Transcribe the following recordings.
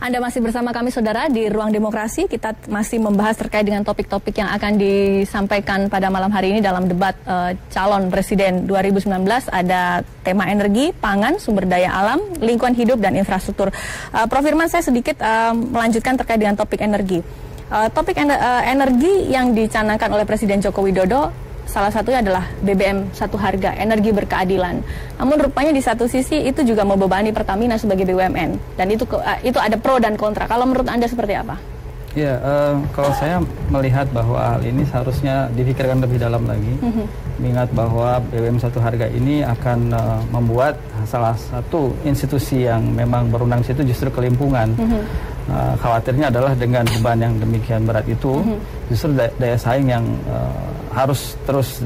Anda masih bersama kami saudara di Ruang Demokrasi. Kita masih membahas terkait dengan topik-topik yang akan disampaikan pada malam hari ini dalam debat calon presiden 2019. Ada tema energi, pangan, sumber daya alam, lingkungan hidup, dan infrastruktur. Prof. Firman, saya sedikit melanjutkan terkait dengan topik energi. Topik energi yang dicanangkan oleh Presiden Joko Widodo salah satunya adalah BBM satu harga, energi berkeadilan. Namun rupanya di satu sisi itu juga membebani Pertamina sebagai BUMN, dan itu ada pro dan kontra. Kalau menurut Anda seperti apa? Ya, kalau saya melihat bahwa hal ini seharusnya dipikirkan lebih dalam lagi. Mengingat bahwa BBM satu harga ini akan membuat salah satu institusi yang memang berundang situ justru kelimpungan. Khawatirnya adalah dengan beban yang demikian berat itu, justru daya saing yang harus terus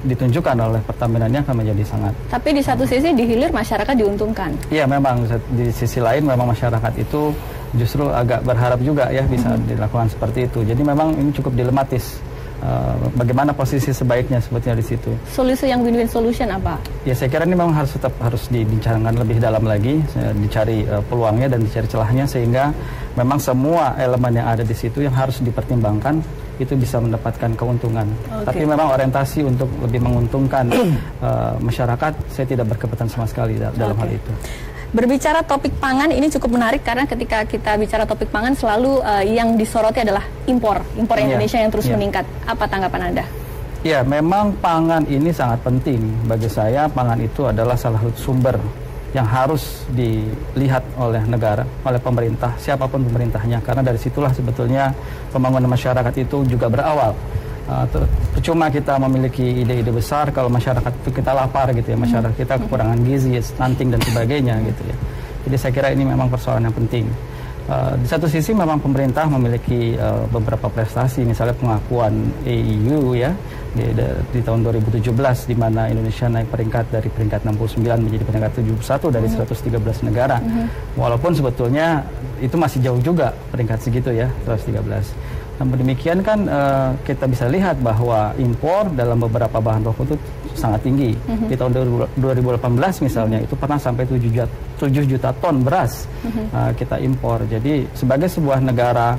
ditunjukkan oleh Pertamina-nya akan menjadi sangat. Tapi di satu sisi di hilir masyarakat diuntungkan. Iya, memang di sisi lain memang masyarakat itu justru agak berharap juga ya bisa dilakukan seperti itu. Jadi memang ini cukup dilematis. Bagaimana posisi sebaiknya sebetulnya di situ. Solusi yang win-win solution apa? Ya, saya kira ini memang harus dibicarakan lebih dalam lagi, dicari peluangnya dan dicari celahnya, sehingga memang semua elemen yang ada di situ yang harus dipertimbangkan itu bisa mendapatkan keuntungan. Tapi memang orientasi untuk lebih menguntungkan masyarakat, saya tidak berkepentingan sama sekali dalam hal itu. Berbicara topik pangan ini cukup menarik karena ketika kita bicara topik pangan selalu yang disoroti adalah impor Indonesia yang terus meningkat. Apa tanggapan Anda? Ya, memang pangan ini sangat penting. Bagi saya pangan itu adalah salah satu sumber yang harus dilihat oleh negara, oleh pemerintah, siapapun pemerintahnya. Karena dari situlah sebetulnya pembangunan masyarakat itu juga berawal. Percuma kita memiliki ide-ide besar kalau masyarakat itu kita lapar gitu ya, masyarakat kita kekurangan gizi, stunting dan sebagainya gitu ya. Jadi saya kira ini memang persoalan yang penting. Di satu sisi memang pemerintah memiliki beberapa prestasi, misalnya pengakuan AEU ya di tahun 2017 di mana Indonesia naik peringkat dari peringkat 69 menjadi peringkat 71 dari 113 negara. Walaupun sebetulnya itu masih jauh juga peringkat segitu ya, 113. Namun demikian kan kita bisa lihat bahwa impor dalam beberapa bahan pokok itu sangat tinggi. Di tahun 2018 misalnya itu pernah sampai 7 juta ton beras kita impor. Jadi sebagai sebuah negara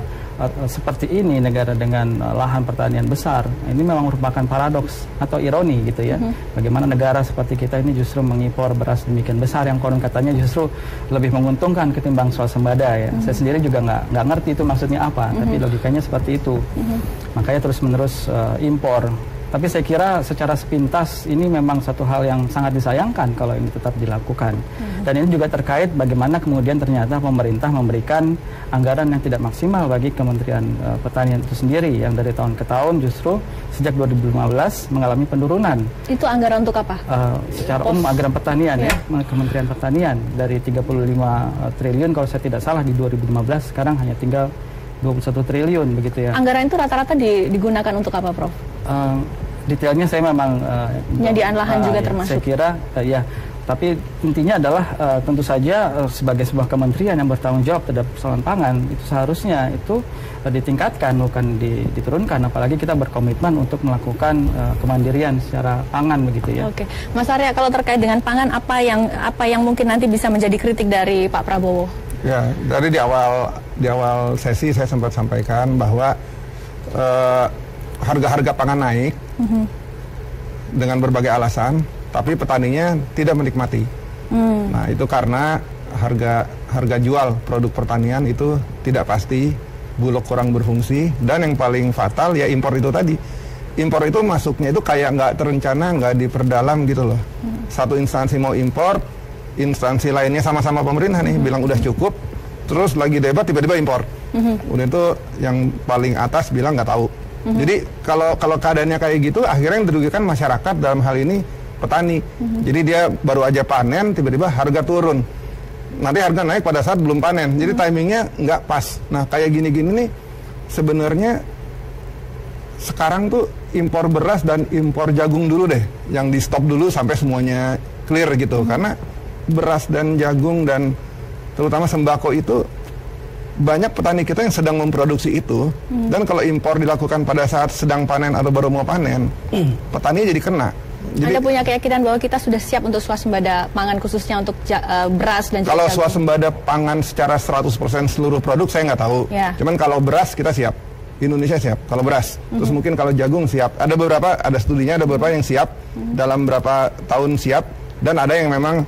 seperti ini, negara dengan lahan pertanian besar, ini memang merupakan paradoks atau ironi gitu ya. Bagaimana negara seperti kita ini justru mengimpor beras demikian besar yang konon katanya justru lebih menguntungkan ketimbang swasembada ya. Saya sendiri juga nggak ngerti itu maksudnya apa, tapi logikanya seperti itu. Makanya terus-menerus impor. Tapi saya kira secara sepintas ini memang satu hal yang sangat disayangkan kalau ini tetap dilakukan. Dan ini juga terkait bagaimana kemudian ternyata pemerintah memberikan anggaran yang tidak maksimal bagi Kementerian Pertanian itu sendiri, yang dari tahun ke tahun justru sejak 2015 mengalami penurunan. Itu anggaran untuk apa? Secara umum anggaran pertanian ya, Kementerian Pertanian dari 35 triliun kalau saya tidak salah di 2015 sekarang hanya tinggal 21 triliun begitu ya. Anggaran itu rata-rata digunakan untuk apa, Prof? Detailnya saya memang penyediaan lahan juga termasuk. Saya kira ya, tapi intinya adalah tentu saja sebagai sebuah kementerian yang bertanggung jawab terhadap persoalan pangan itu seharusnya itu ditingkatkan bukan diturunkan, apalagi kita berkomitmen untuk melakukan kemandirian secara pangan begitu ya. Oke, Mas Arya, kalau terkait dengan pangan apa yang mungkin nanti bisa menjadi kritik dari Pak Prabowo? Ya, dari di awal sesi saya sempat sampaikan bahwa harga-harga pangan naik dengan berbagai alasan, tapi petaninya tidak menikmati. Nah, itu karena harga jual produk pertanian itu tidak pasti, Bulog kurang berfungsi, dan yang paling fatal ya impor itu tadi. Impor itu masuknya itu kayak nggak terencana, nggak diperdalam gitu loh. Satu instansi mau impor, instansi lainnya sama-sama pemerintah nih bilang udah cukup, terus lagi debat tiba-tiba impor. Udah itu yang paling atas bilang nggak tahu. Jadi kalau keadaannya kayak gitu, akhirnya yang dirugikan masyarakat, dalam hal ini petani. Jadi dia baru aja panen, tiba-tiba harga turun. Nanti harga naik pada saat belum panen. Jadi timingnya nggak pas. Nah, kayak gini-gini nih, sebenarnya sekarang tuh impor beras dan impor jagung dulu deh, yang di stop dulu sampai semuanya clear gitu. Karena beras dan jagung dan terutama sembako itu banyak petani kita yang sedang memproduksi itu, dan kalau impor dilakukan pada saat sedang panen atau baru mau panen, petani jadi kena. Anda punya keyakinan bahwa kita sudah siap untuk swasembada pangan khususnya untuk beras dan kalau jagung? swasembada pangan secara 100% seluruh produk saya nggak tahu. Ya. Cuman kalau beras kita siap. Indonesia siap kalau beras. Terus mungkin kalau jagung siap. Ada studinya, ada beberapa yang siap dalam berapa tahun siap, dan ada yang memang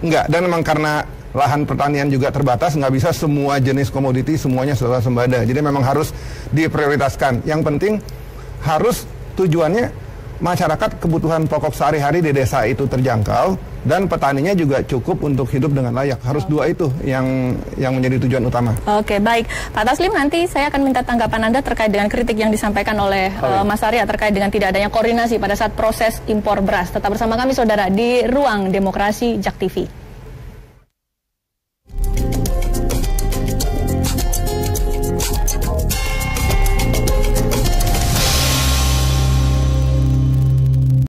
enggak. Dan memang karena lahan pertanian juga terbatas, nggak bisa semua jenis komoditi semuanya swasembada. Jadi memang harus diprioritaskan. Yang penting harus tujuannya masyarakat kebutuhan pokok sehari-hari di desa itu terjangkau dan petaninya juga cukup untuk hidup dengan layak. Harus dua itu yang menjadi tujuan utama. Oke, baik. Pak Taslim, nanti saya akan minta tanggapan Anda terkait dengan kritik yang disampaikan oleh Mas Arya terkait dengan tidak adanya koordinasi pada saat proses impor beras. Tetap bersama kami, saudara, di Ruang Demokrasi JAK TV.